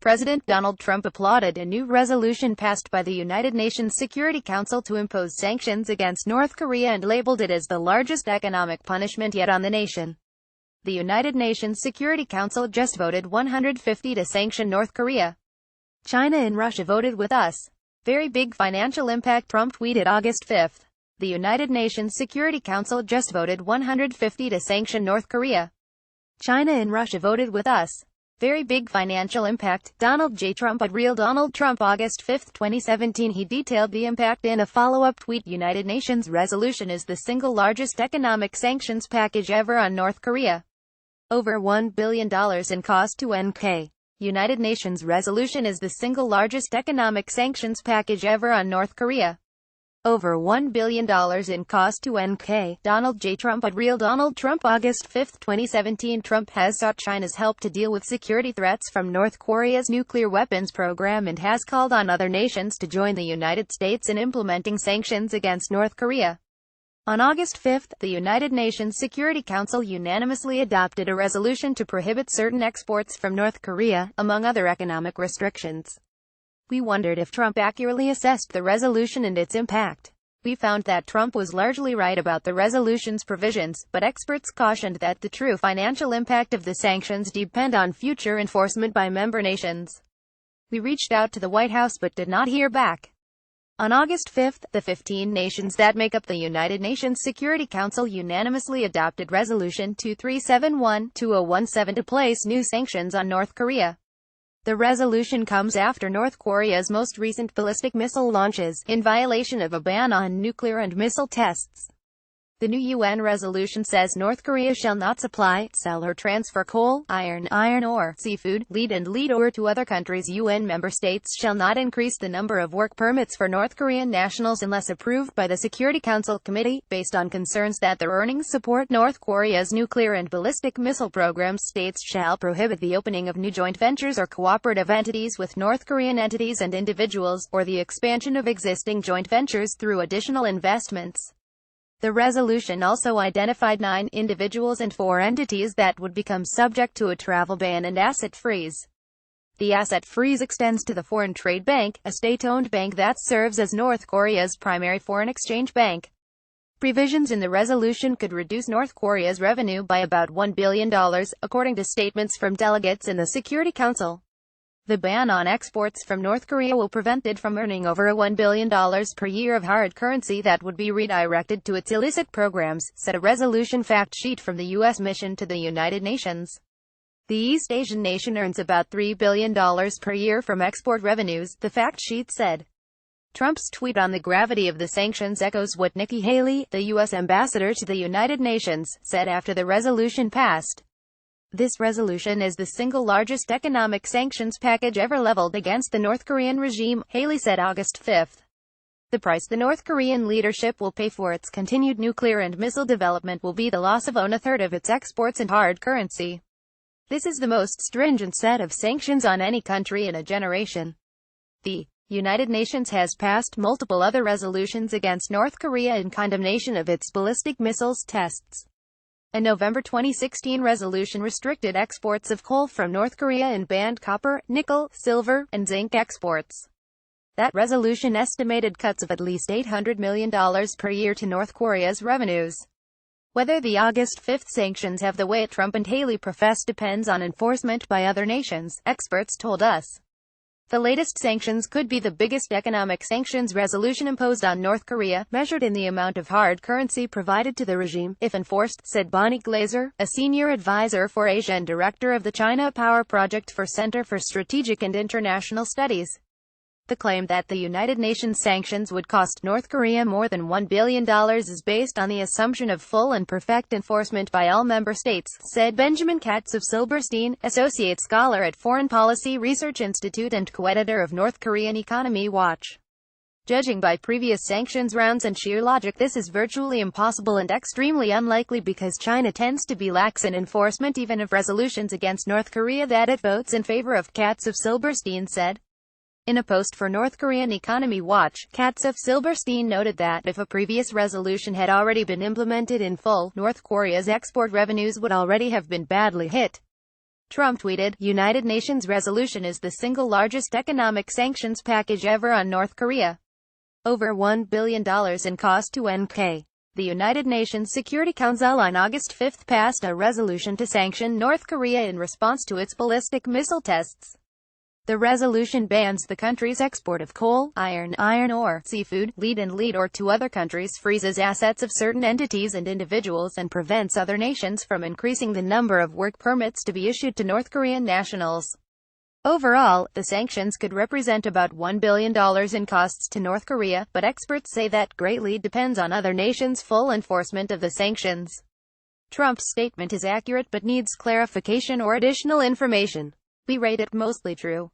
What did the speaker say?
President Donald Trump applauded a new resolution passed by the United Nations Security Council to impose sanctions against North Korea and labeled it as the largest economic punishment yet on the nation. The United Nations Security Council just voted 150 to sanction North Korea. China and Russia voted with us. Very big financial impact, Trump tweeted August 5. The United Nations Security Council just voted 150 to sanction North Korea. China and Russia voted with us. Very big financial impact. Donald J. Trump at Real Donald Trump August 5, 2017. He detailed the impact in a follow-up tweet. United Nations resolution is the single largest economic sanctions package ever on North Korea. Over $1 billion in cost to NK. United Nations resolution is the single largest economic sanctions package ever on North Korea. Over $1 billion in cost to NK. Donald J. Trump at Real Donald Trump August 5, 2017. Trump has sought China's help to deal with security threats from North Korea's nuclear weapons program and has called on other nations to join the United States in implementing sanctions against North Korea. On August 5, the United Nations Security Council unanimously adopted a resolution to prohibit certain exports from North Korea, among other economic restrictions. We wondered if Trump accurately assessed the resolution and its impact. We found that Trump was largely right about the resolution's provisions, but experts cautioned that the true financial impact of the sanctions depend on future enforcement by member nations. We reached out to the White House but did not hear back. On August 5, the 15 nations that make up the United Nations Security Council unanimously adopted Resolution 2371-2017 to place new sanctions on North Korea. The resolution comes after North Korea's most recent ballistic missile launches, in violation of a ban on nuclear and missile tests. The new UN resolution says North Korea shall not supply, sell or transfer coal, iron ore, seafood, lead ore to other countries. UN member states shall not increase the number of work permits for North Korean nationals unless approved by the Security Council Committee, based on concerns that their earnings support North Korea's nuclear and ballistic missile programs. States shall prohibit the opening of new joint ventures or cooperative entities with North Korean entities and individuals, or the expansion of existing joint ventures through additional investments. The resolution also identified 9 individuals and 4 entities that would become subject to a travel ban and asset freeze. The asset freeze extends to the Foreign Trade Bank, a state-owned bank that serves as North Korea's primary foreign exchange bank. Provisions in the resolution could reduce North Korea's revenue by about $1 billion, according to statements from delegates in the Security Council. The ban on exports from North Korea will prevent it from earning over $1 billion per year of hard currency that would be redirected to its illicit programs, said a resolution fact sheet from the U.S. mission to the United Nations. The East Asian nation earns about $3 billion per year from export revenues, the fact sheet said. Trump's tweet on the gravity of the sanctions echoes what Nikki Haley, the U.S. ambassador to the United Nations, said after the resolution passed. This resolution is the single largest economic sanctions package ever leveled against the North Korean regime, Haley said August 5. The price the North Korean leadership will pay for its continued nuclear and missile development will be the loss of a third of its exports and hard currency. This is the most stringent set of sanctions on any country in a generation. The United Nations has passed multiple other resolutions against North Korea in condemnation of its ballistic missiles tests. A November 2016 resolution restricted exports of coal from North Korea and banned copper, nickel, silver, and zinc exports. That resolution estimated cuts of at least $800 million per year to North Korea's revenues. Whether the August 5 sanctions have the weight Trump and Haley profess depends on enforcement by other nations, experts told us. The latest sanctions could be the biggest economic sanctions resolution imposed on North Korea, measured in the amount of hard currency provided to the regime, if enforced, said Bonnie Glaser, a senior advisor for Asia and director of the China Power Project for Center for Strategic and International Studies. The claim that the United Nations sanctions would cost North Korea more than $1 billion is based on the assumption of full and perfect enforcement by all member states, said Benjamin Katz of Silberstein, associate scholar at Foreign Policy Research Institute and co-editor of North Korean Economy Watch. Judging by previous sanctions rounds and sheer logic, this is virtually impossible and extremely unlikely because China tends to be lax in enforcement even of resolutions against North Korea that it votes in favor of, Katz of Silberstein said. In a post for North Korean Economy Watch, Katz of Silberstein noted that if a previous resolution had already been implemented in full, North Korea's export revenues would already have been badly hit. Trump tweeted, United Nations resolution is the single largest economic sanctions package ever on North Korea. Over $1 billion in cost to NK. The United Nations Security Council on August 5 passed a resolution to sanction North Korea in response to its ballistic missile tests. The resolution bans the country's export of coal, iron ore, seafood, lead ore to other countries, freezes assets of certain entities and individuals, and prevents other nations from increasing the number of work permits to be issued to North Korean nationals. Overall, the sanctions could represent about $1 billion in costs to North Korea, but experts say that greatly depends on other nations' full enforcement of the sanctions. Trump's statement is accurate but needs clarification or additional information. We rate it mostly true.